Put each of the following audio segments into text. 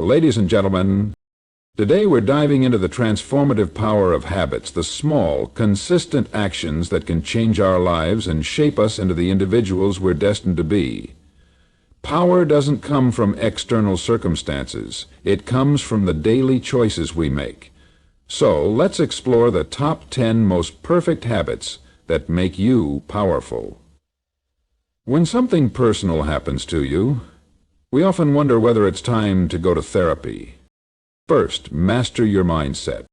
Ladies and gentlemen, today we're diving into the transformative power of habits, the small, consistent actions that can change our lives and shape us into the individuals we're destined to be. Power doesn't come from external circumstances. It comes from the daily choices we make. So let's explore the top 10 most perfect habits that make you powerful. When something personal happens to you, we often wonder whether it's time to go to therapy. First, master your mindset.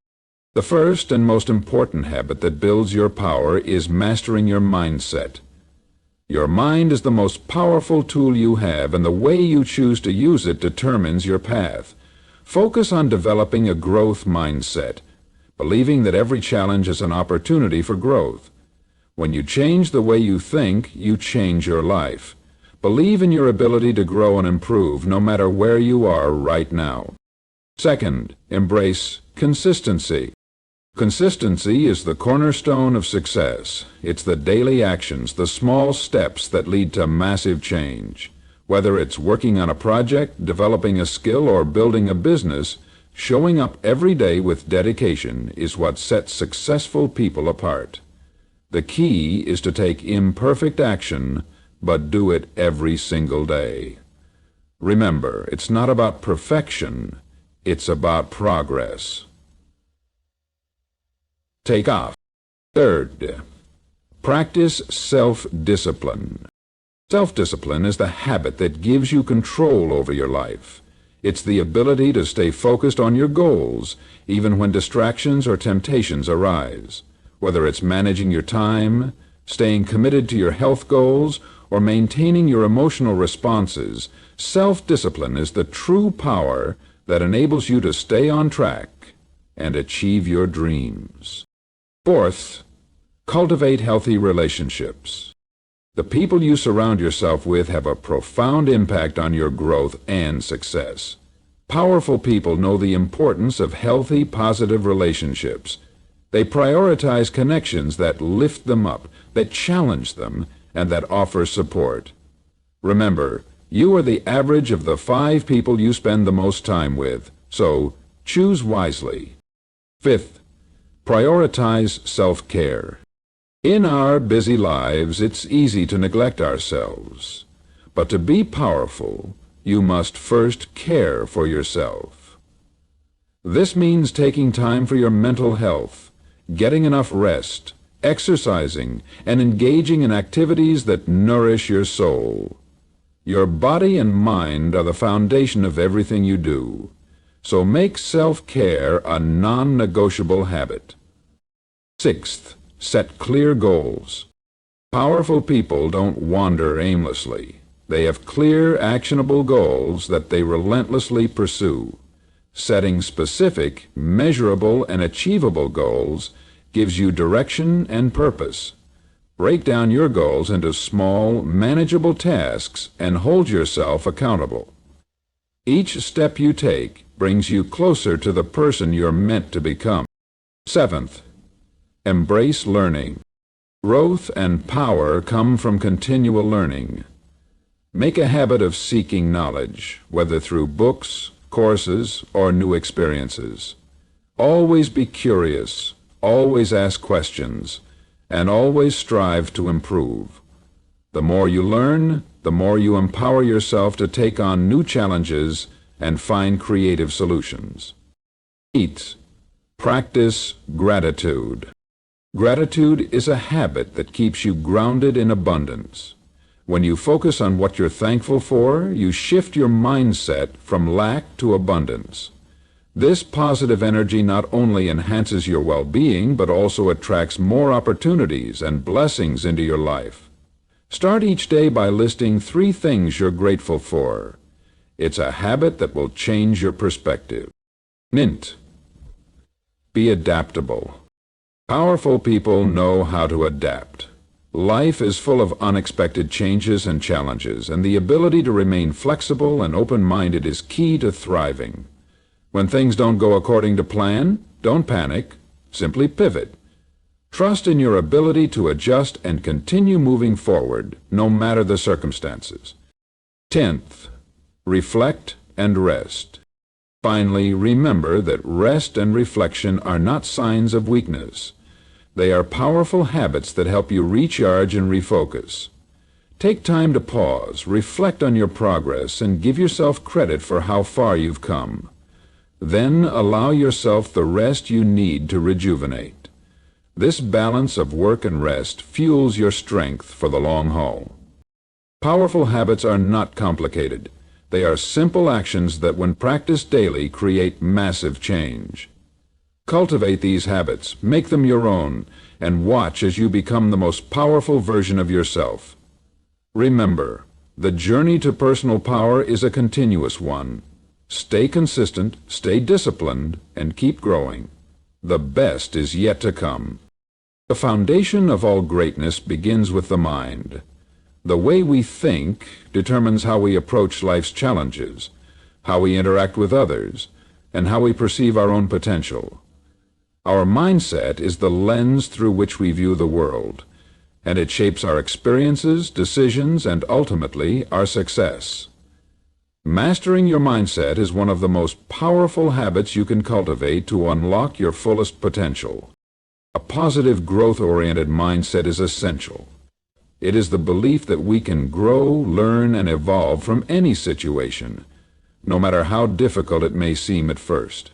The first and most important habit that builds your power is mastering your mindset. Your mind is the most powerful tool you have, and the way you choose to use it determines your path. Focus on developing a growth mindset, believing that every challenge is an opportunity for growth. When you change the way you think, you change your life. Believe in your ability to grow and improve no matter where you are right now. Second, embrace consistency. Consistency is the cornerstone of success. It's the daily actions, the small steps that lead to massive change. Whether it's working on a project, developing a skill, or building a business, showing up every day with dedication is what sets successful people apart. The key is to take imperfect action, but do it every single day. Remember, it's not about perfection, it's about progress. Take off. Third, practice self-discipline. Self-discipline is the habit that gives you control over your life. It's the ability to stay focused on your goals, even when distractions or temptations arise. Whether it's managing your time, staying committed to your health goals, or maintaining your emotional responses, self-discipline is the true power that enables you to stay on track and achieve your dreams. Fourth, cultivate healthy relationships. The people you surround yourself with have a profound impact on your growth and success. Powerful people know the importance of healthy, positive relationships. They prioritize connections that lift them up, that challenge them, and that offer support. Remember, you are the average of the 5 people you spend the most time with, so choose wisely. Fifth, prioritize self-care. In our busy lives, it's easy to neglect ourselves. But to be powerful, you must first care for yourself. This means taking time for your mental health, getting enough rest, exercising, and engaging in activities that nourish your soul. Your body and mind are the foundation of everything you do, so make self-care a non-negotiable habit. Sixth, set clear goals. Powerful people don't wander aimlessly. They have clear, actionable goals that they relentlessly pursue. Setting specific, measurable, and achievable goals gives you direction and purpose. Break down your goals into small, manageable tasks and hold yourself accountable. Each step you take brings you closer to the person you're meant to become. Seventh, embrace learning. Growth and power come from continual learning. Make a habit of seeking knowledge, whether through books, courses, or new experiences. Always be curious. Always ask questions, and always strive to improve. The more you learn, the more you empower yourself to take on new challenges and find creative solutions. 8. Practice gratitude. Gratitude is a habit that keeps you grounded in abundance. When you focus on what you're thankful for, you shift your mindset from lack to abundance. This positive energy not only enhances your well-being, but also attracts more opportunities and blessings into your life. Start each day by listing 3 things you're grateful for. It's a habit that will change your perspective. Mint. Be adaptable. Powerful people know how to adapt. Life is full of unexpected changes and challenges, and the ability to remain flexible and open-minded is key to thriving. When things don't go according to plan, don't panic, simply pivot. Trust in your ability to adjust and continue moving forward, no matter the circumstances. 10th, reflect and rest. Finally, remember that rest and reflection are not signs of weakness. They are powerful habits that help you recharge and refocus. Take time to pause, reflect on your progress, and give yourself credit for how far you've come. Then allow yourself the rest you need to rejuvenate. This balance of work and rest fuels your strength for the long haul. Powerful habits are not complicated. They are simple actions that, when practiced daily, create massive change. Cultivate these habits, make them your own, and watch as you become the most powerful version of yourself. Remember, the journey to personal power is a continuous one. Stay consistent, stay disciplined, and keep growing. The best is yet to come. The foundation of all greatness begins with the mind. The way we think determines how we approach life's challenges, how we interact with others, and how we perceive our own potential. Our mindset is the lens through which we view the world, and it shapes our experiences, decisions, and ultimately our success. Mastering your mindset is one of the most powerful habits you can cultivate to unlock your fullest potential. A positive, growth-oriented mindset is essential. It is the belief that we can grow, learn, and evolve from any situation, no matter how difficult it may seem at first.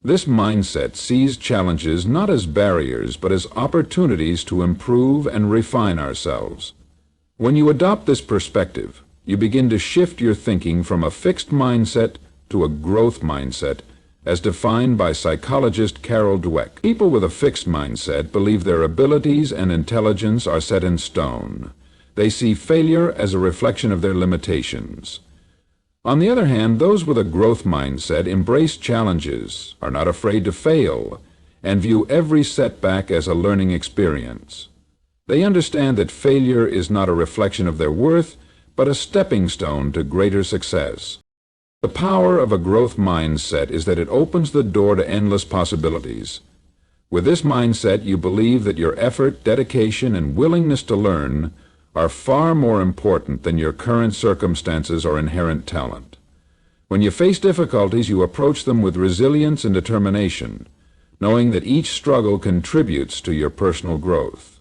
This mindset sees challenges not as barriers, but as opportunities to improve and refine ourselves. When you adopt this perspective, you begin to shift your thinking from a fixed mindset to a growth mindset, as defined by psychologist Carol Dweck. People with a fixed mindset believe their abilities and intelligence are set in stone. They see failure as a reflection of their limitations. On the other hand, those with a growth mindset embrace challenges, are not afraid to fail, and view every setback as a learning experience. They understand that failure is not a reflection of their worth, but a stepping stone to greater success. The power of a growth mindset is that it opens the door to endless possibilities. With this mindset, you believe that your effort, dedication, and willingness to learn are far more important than your current circumstances or inherent talent. When you face difficulties, you approach them with resilience and determination, knowing that each struggle contributes to your personal growth.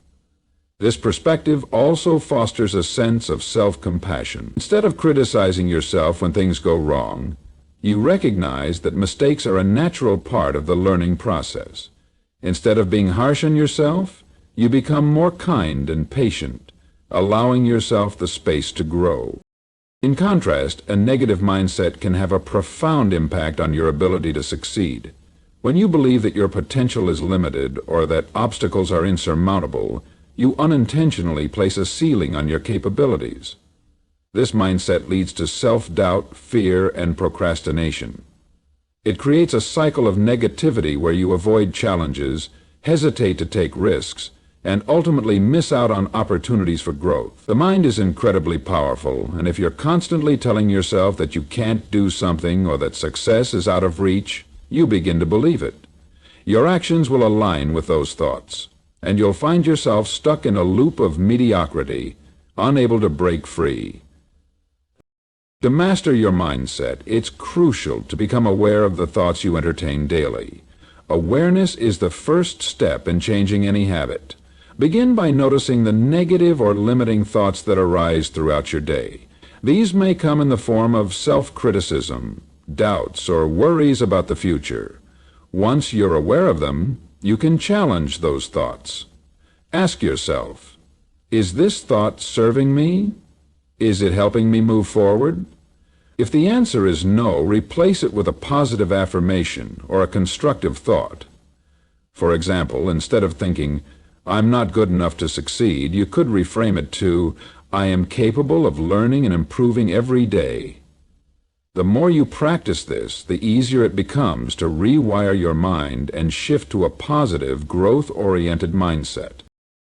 This perspective also fosters a sense of self-compassion. Instead of criticizing yourself when things go wrong, you recognize that mistakes are a natural part of the learning process. Instead of being harsh on yourself, you become more kind and patient, allowing yourself the space to grow. In contrast, a negative mindset can have a profound impact on your ability to succeed. When you believe that your potential is limited or that obstacles are insurmountable, you unintentionally place a ceiling on your capabilities. This mindset leads to self-doubt, fear, and procrastination. It creates a cycle of negativity where you avoid challenges, hesitate to take risks, and ultimately miss out on opportunities for growth. The mind is incredibly powerful, and if you're constantly telling yourself that you can't do something or that success is out of reach, you begin to believe it. Your actions will align with those thoughts, and you'll find yourself stuck in a loop of mediocrity, unable to break free. To master your mindset, it's crucial to become aware of the thoughts you entertain daily. Awareness is the first step in changing any habit. Begin by noticing the negative or limiting thoughts that arise throughout your day. These may come in the form of self-criticism, doubts, or worries about the future. Once you're aware of them, you can challenge those thoughts. Ask yourself, is this thought serving me? Is it helping me move forward? If the answer is no, replace it with a positive affirmation or a constructive thought. For example, instead of thinking, "I'm not good enough to succeed," you could reframe it to, "I am capable of learning and improving every day." The more you practice this, the easier it becomes to rewire your mind and shift to a positive, growth-oriented mindset.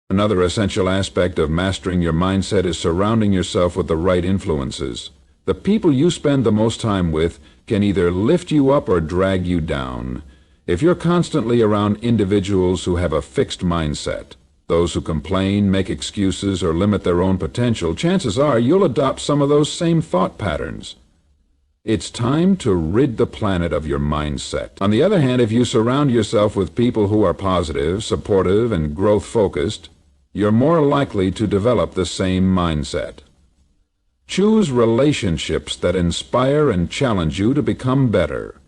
Another essential aspect of mastering your mindset is surrounding yourself with the right influences. The people you spend the most time with can either lift you up or drag you down. If you're constantly around individuals who have a fixed mindset, those who complain, make excuses, or limit their own potential, chances are you'll adopt some of those same thought patterns. It's time to rid the planet of your mindset. On the other hand, if you surround yourself with people who are positive, supportive, and growth-focused, you're more likely to develop the same mindset. Choose relationships that inspire and challenge you to become better.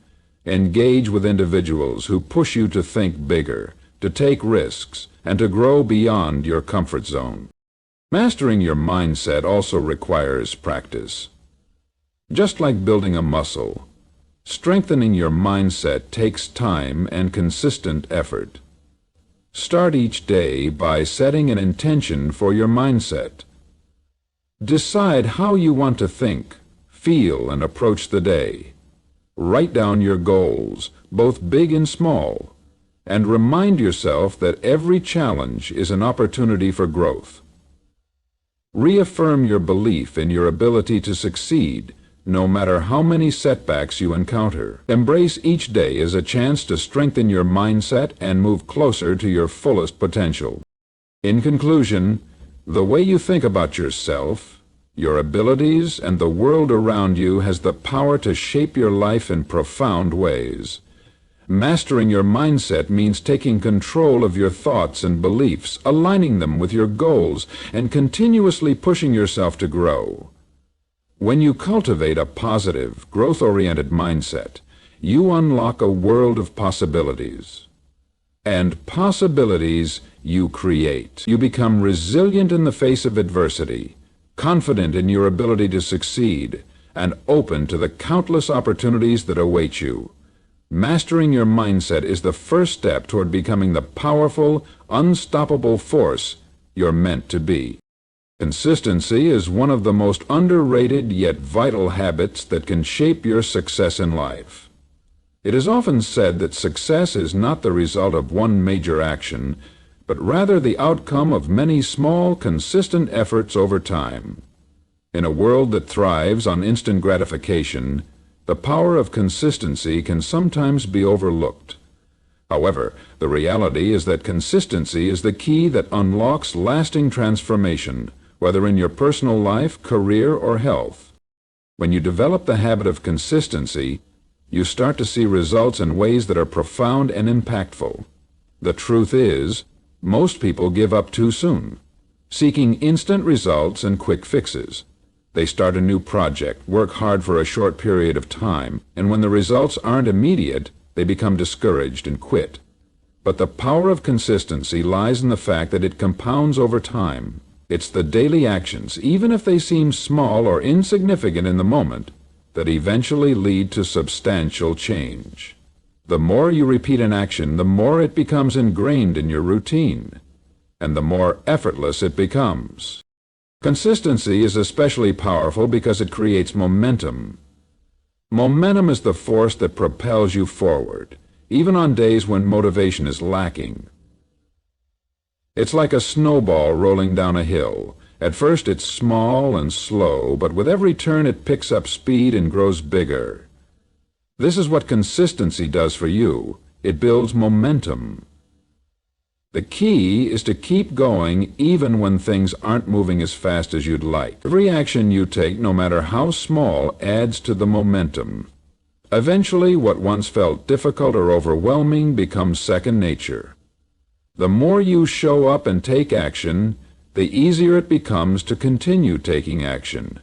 Engage with individuals who push you to think bigger, to take risks, and to grow beyond your comfort zone. Mastering your mindset also requires practice. Just like building a muscle, strengthening your mindset takes time and consistent effort. Start each day by setting an intention for your mindset. Decide how you want to think, feel, and approach the day. Write down your goals, both big and small, and remind yourself that every challenge is an opportunity for growth. Reaffirm your belief in your ability to succeed, no matter how many setbacks you encounter. Embrace each day as a chance to strengthen your mindset and move closer to your fullest potential. In conclusion, the way you think about yourself, your abilities, and the world around you has the power to shape your life in profound ways. Mastering your mindset means taking control of your thoughts and beliefs, aligning them with your goals, and continuously pushing yourself to grow. When you cultivate a positive, growth-oriented mindset, you unlock a world of possibilities. And possibilities you create. You become resilient in the face of adversity, confident in your ability to succeed, and open to the countless opportunities that await you. Mastering your mindset is the first step toward becoming the powerful, unstoppable force you're meant to be. Consistency is one of the most underrated yet vital habits that can shape your success in life. It is often said that success is not the result of one major action, but rather the outcome of many small, consistent efforts over time. In a world that thrives on instant gratification, the power of consistency can sometimes be overlooked. However, the reality is that consistency is the key that unlocks lasting transformation, whether in your personal life, career, or health. When you develop the habit of consistency, you start to see results in ways that are profound and impactful. The truth is, most people give up too soon, seeking instant results and quick fixes. They start a new project, work hard for a short period of time, and when the results aren't immediate, they become discouraged and quit. But the power of consistency lies in the fact that it compounds over time. It's the daily actions, even if they seem small or insignificant in the moment, that eventually lead to substantial change. The more you repeat an action, the more it becomes ingrained in your routine, and the more effortless it becomes. Consistency is especially powerful because it creates momentum. Momentum is the force that propels you forward, even on days when motivation is lacking. It's like a snowball rolling down a hill. At first it's small and slow, but with every turn it picks up speed and grows bigger. This is what consistency does for you. It builds momentum. The key is to keep going even when things aren't moving as fast as you'd like. Every action you take, no matter how small, adds to the momentum. Eventually, what once felt difficult or overwhelming becomes second nature. The more you show up and take action, the easier it becomes to continue taking action.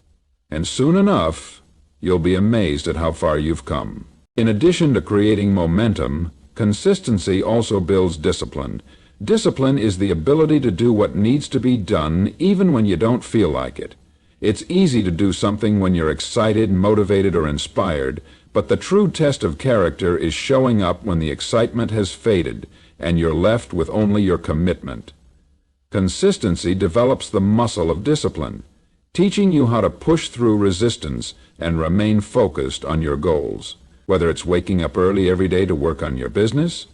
And soon enough, you'll be amazed at how far you've come. In addition to creating momentum, consistency also builds discipline. Discipline is the ability to do what needs to be done even when you don't feel like it. It's easy to do something when you're excited, motivated, or inspired, but the true test of character is showing up when the excitement has faded and you're left with only your commitment. Consistency develops the muscle of discipline, teaching you how to push through resistance and remain focused on your goals. Whether it's waking up early every day to work on your business,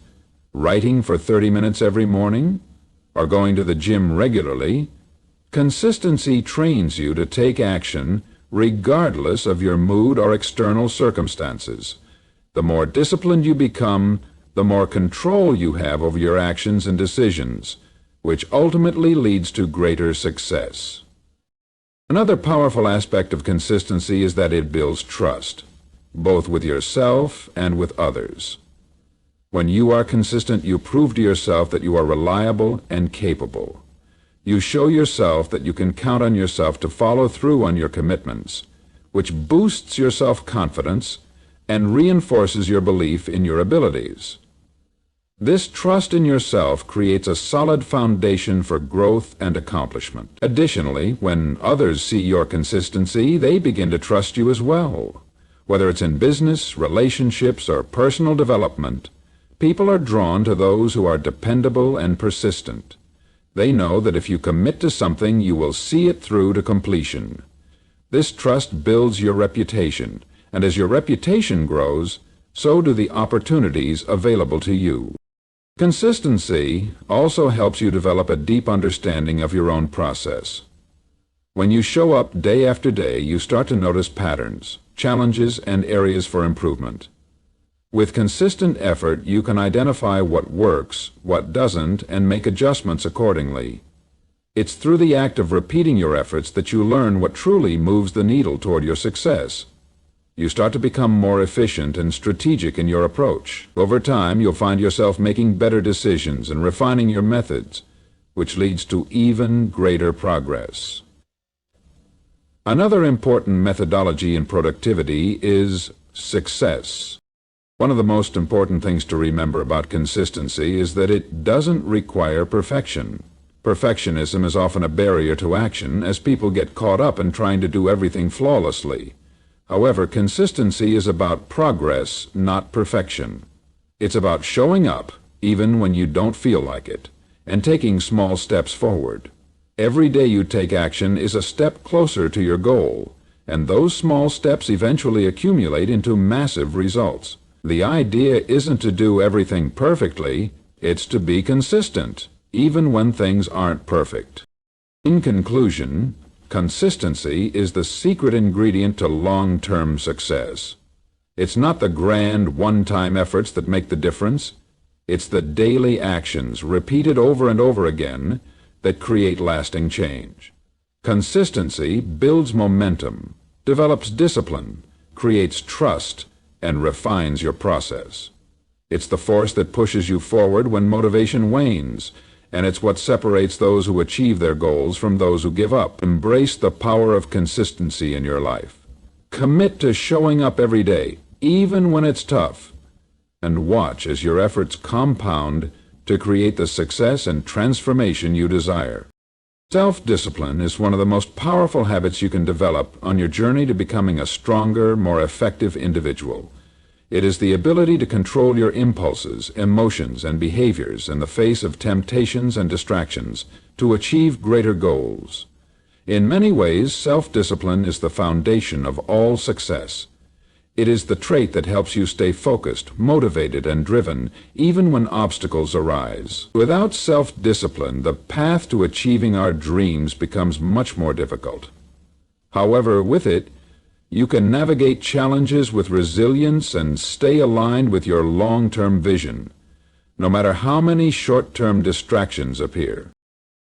writing for 30 minutes every morning, or going to the gym regularly, consistency trains you to take action regardless of your mood or external circumstances. The more disciplined you become, the more control you have over your actions and decisions, which ultimately leads to greater success. Another powerful aspect of consistency is that it builds trust. both with yourself and with others. When you are consistent, you prove to yourself that you are reliable and capable. You show yourself that you can count on yourself to follow through on your commitments, which boosts your self-confidence and reinforces your belief in your abilities. This trust in yourself creates a solid foundation for growth and accomplishment. Additionally, when others see your consistency, they begin to trust you as well. Whether it's in business, relationships, or personal development, people are drawn to those who are dependable and persistent. They know that if you commit to something, you will see it through to completion. This trust builds your reputation, and as your reputation grows, so do the opportunities available to you. Consistency also helps you develop a deep understanding of your own process. When you show up day after day, you start to notice patterns, challenges, and areas for improvement. With consistent effort, you can identify what works, what doesn't, and make adjustments accordingly. It's through the act of repeating your efforts that you learn what truly moves the needle toward your success. You start to become more efficient and strategic in your approach. Over time, you'll find yourself making better decisions and refining your methods, which leads to even greater progress. Another important methodology in productivity is success. One of the most important things to remember about consistency is that it doesn't require perfection. Perfectionism is often a barrier to action, as people get caught up in trying to do everything flawlessly. However, consistency is about progress, not perfection. It's about showing up, even when you don't feel like it, and taking small steps forward. Every day you take action is a step closer to your goal, and those small steps eventually accumulate into massive results. The idea isn't to do everything perfectly, it's to be consistent, even when things aren't perfect. In conclusion, consistency is the secret ingredient to long-term success. It's not the grand one-time efforts that make the difference. It's the daily actions, repeated over and over again, that create lasting change. Consistency builds momentum, develops discipline, creates trust, and refines your process. It's the force that pushes you forward when motivation wanes, and it's what separates those who achieve their goals from those who give up. Embrace the power of consistency in your life. Commit to showing up every day, even when it's tough, and watch as your efforts compound to create the success and transformation you desire. Self-discipline is one of the most powerful habits you can develop on your journey to becoming a stronger, more effective individual. It is the ability to control your impulses, emotions, and behaviors in the face of temptations and distractions to achieve greater goals. In many ways, self-discipline is the foundation of all success. It is the trait that helps you stay focused, motivated, and driven, even when obstacles arise. Without self-discipline, the path to achieving our dreams becomes much more difficult. However, with it, you can navigate challenges with resilience and stay aligned with your long-term vision, no matter how many short-term distractions appear.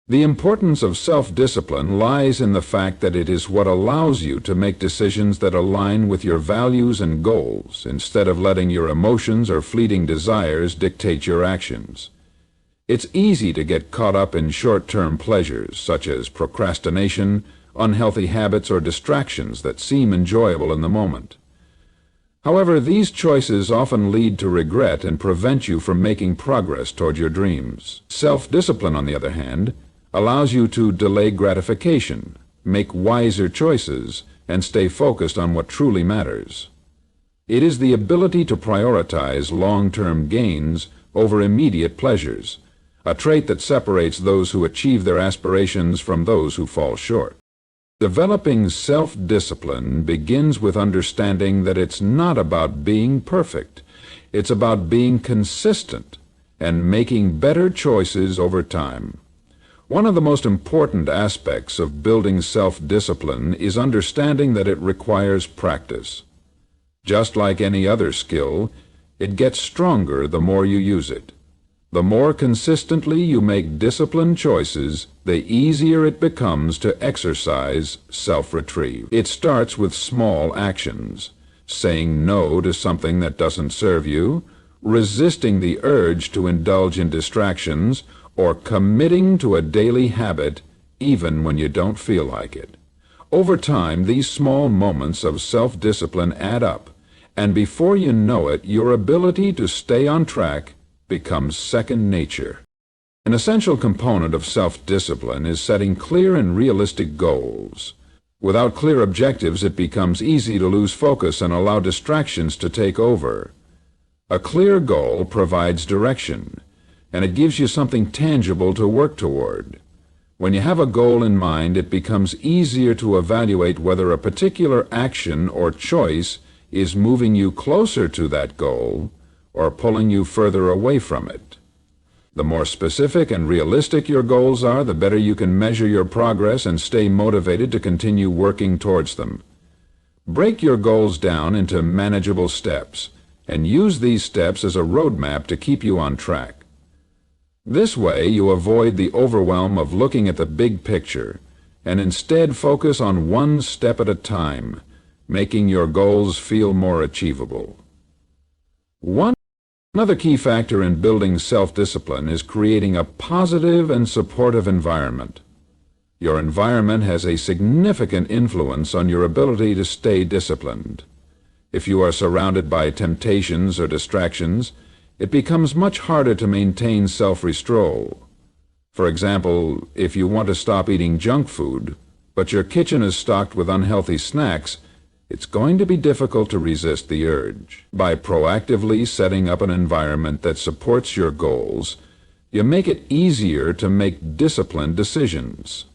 The importance of self-discipline lies in the fact that it is what allows you to make decisions that align with your values and goals, instead of letting your emotions or fleeting desires dictate your actions. It's easy to get caught up in short-term pleasures, such as procrastination, unhealthy habits, or distractions that seem enjoyable in the moment. However, these choices often lead to regret and prevent you from making progress toward your dreams. Self-discipline, on the other hand, allows you to delay gratification, make wiser choices, and stay focused on what truly matters. It is the ability to prioritize long-term gains over immediate pleasures, a trait that separates those who achieve their aspirations from those who fall short. Developing self-discipline begins with understanding that it's not about being perfect. It's about being consistent and making better choices over time. One of the most important aspects of building self-discipline is understanding that it requires practice. Just like any other skill, it gets stronger the more you use it. The more consistently you make disciplined choices, the easier it becomes to exercise self-retrieve. It starts with small actions. saying no to something that doesn't serve you, resisting the urge to indulge in distractions, or committing to a daily habit even when you don't feel like it. Over time, these small moments of self-discipline add up, and before you know it, your ability to stay on track becomes second nature. An essential component of self-discipline is setting clear and realistic goals. Without clear objectives, it becomes easy to lose focus and allow distractions to take over. A clear goal provides direction, and it gives you something tangible to work toward. When you have a goal in mind, it becomes easier to evaluate whether a particular action or choice is moving you closer to that goal or pulling you further away from it. The more specific and realistic your goals are, the better you can measure your progress and stay motivated to continue working towards them. Break your goals down into manageable steps, and use these steps as a roadmap to keep you on track. This way, you avoid the overwhelm of looking at the big picture, and instead focus on one step at a time, making your goals feel more achievable. Another key factor in building self-discipline is creating a positive and supportive environment. Your environment has a significant influence on your ability to stay disciplined. If you are surrounded by temptations or distractions, it becomes much harder to maintain self-restraint. For example, if you want to stop eating junk food, but your kitchen is stocked with unhealthy snacks, it's going to be difficult to resist the urge. By proactively setting up an environment that supports your goals, you make it easier to make disciplined decisions.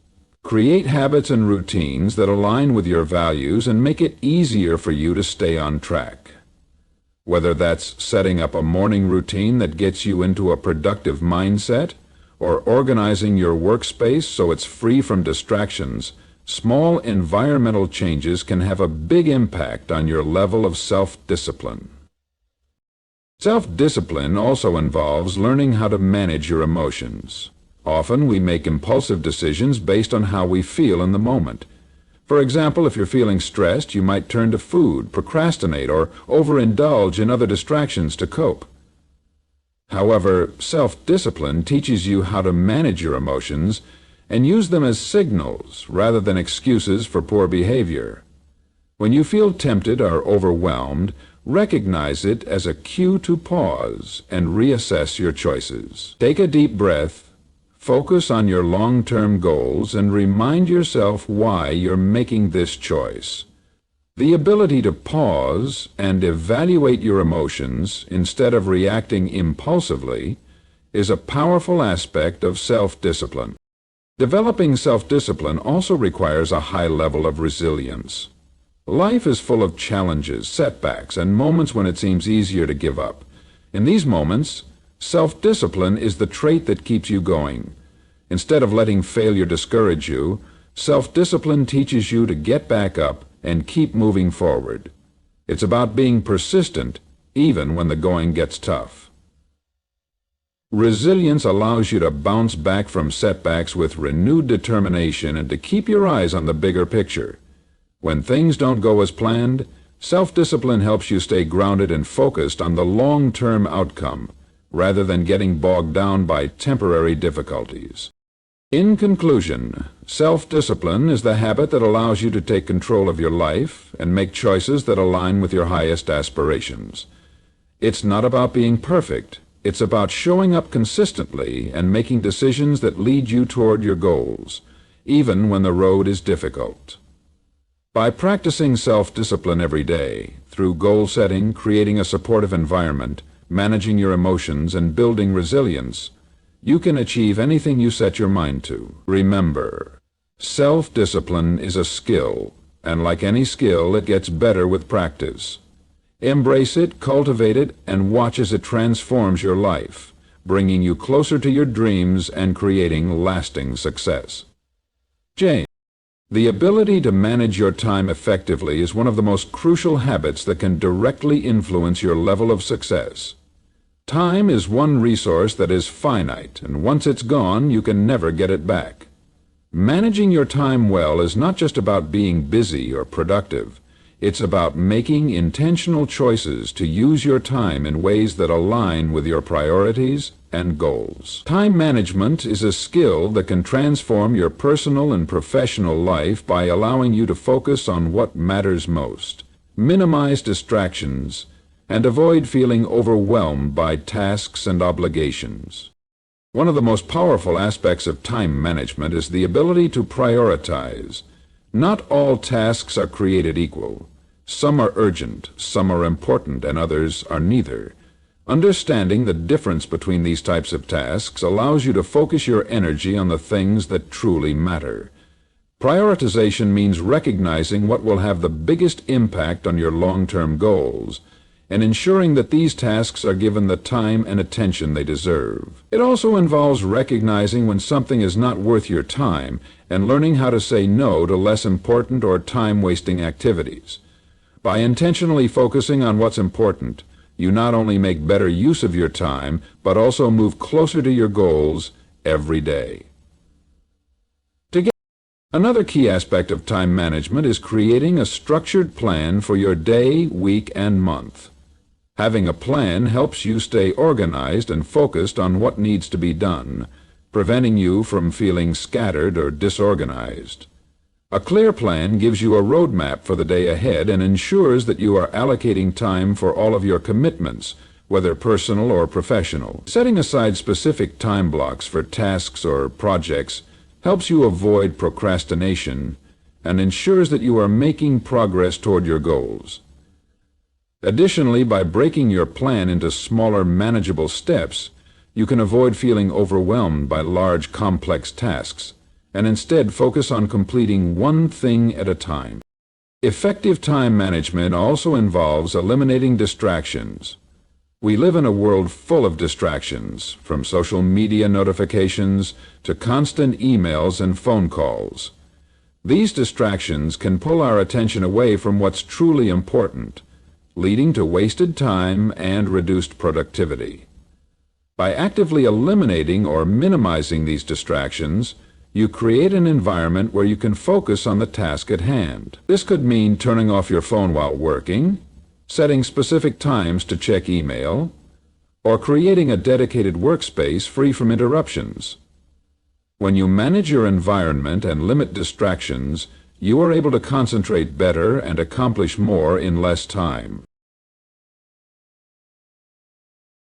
Create habits and routines that align with your values and make it easier for you to stay on track. Whether that's setting up a morning routine that gets you into a productive mindset, or organizing your workspace so it's free from distractions, small environmental changes can have a big impact on your level of self-discipline. Self-discipline also involves learning how to manage your emotions. Often we make impulsive decisions based on how we feel in the moment. For example, if you're feeling stressed, you might turn to food, procrastinate, or overindulge in other distractions to cope. However, self-discipline teaches you how to manage your emotions and use them as signals rather than excuses for poor behavior. When you feel tempted or overwhelmed, recognize it as a cue to pause and reassess your choices. Take a deep breath, focus on your long-term goals, and remind yourself why you're making this choice. The ability to pause and evaluate your emotions instead of reacting impulsively is a powerful aspect of self-discipline. Developing self-discipline also requires a high level of resilience. Life is full of challenges, setbacks, and moments when it seems easier to give up. In these moments, self-discipline is the trait that keeps you going. Instead of letting failure discourage you, self-discipline teaches you to get back up and keep moving forward. It's about being persistent, even when the going gets tough. Resilience allows you to bounce back from setbacks with renewed determination and to keep your eyes on the bigger picture. When things don't go as planned, self-discipline helps you stay grounded and focused on the long-term outcome, rather than getting bogged down by temporary difficulties. In conclusion, self-discipline is the habit that allows you to take control of your life and make choices that align with your highest aspirations. It's not about being perfect. It's about showing up consistently and making decisions that lead you toward your goals, even when the road is difficult. By practicing self-discipline every day, through goal setting, creating a supportive environment, managing your emotions, and building resilience, you can achieve anything you set your mind to. Remember, self-discipline is a skill, and like any skill, it gets better with practice. Embrace it, cultivate it, and watch as it transforms your life, bringing you closer to your dreams and creating lasting success. James, the ability to manage your time effectively is one of the most crucial habits that can directly influence your level of success. Time is one resource that is finite, and once it's gone, you can never get it back. Managing your time well is not just about being busy or productive. It's about making intentional choices to use your time in ways that align with your priorities and goals. Time management is a skill that can transform your personal and professional life by allowing you to focus on what matters most, minimize distractions, and avoid feeling overwhelmed by tasks and obligations. One of the most powerful aspects of time management is the ability to prioritize. Not all tasks are created equal. Some are urgent, some are important, and others are neither. Understanding the difference between these types of tasks allows you to focus your energy on the things that truly matter. Prioritization means recognizing what will have the biggest impact on your long-term goals, and ensuring that these tasks are given the time and attention they deserve. It also involves recognizing when something is not worth your time and learning how to say no to less important or time-wasting activities. By intentionally focusing on what's important, you not only make better use of your time, but also move closer to your goals every day. Another key aspect of time management is creating a structured plan for your day, week, and month. Having a plan helps you stay organized and focused on what needs to be done, preventing you from feeling scattered or disorganized. A clear plan gives you a roadmap for the day ahead and ensures that you are allocating time for all of your commitments, whether personal or professional. Setting aside specific time blocks for tasks or projects helps you avoid procrastination and ensures that you are making progress toward your goals. Additionally, by breaking your plan into smaller, manageable steps, you can avoid feeling overwhelmed by large, complex tasks, and instead focus on completing one thing at a time. Effective time management also involves eliminating distractions. We live in a world full of distractions, from social media notifications to constant emails and phone calls. These distractions can pull our attention away from what's truly important, leading to wasted time and reduced productivity. By actively eliminating or minimizing these distractions, you create an environment where you can focus on the task at hand. This could mean turning off your phone while working, setting specific times to check email, or creating a dedicated workspace free from interruptions. When you manage your environment and limit distractions, you are able to concentrate better and accomplish more in less time.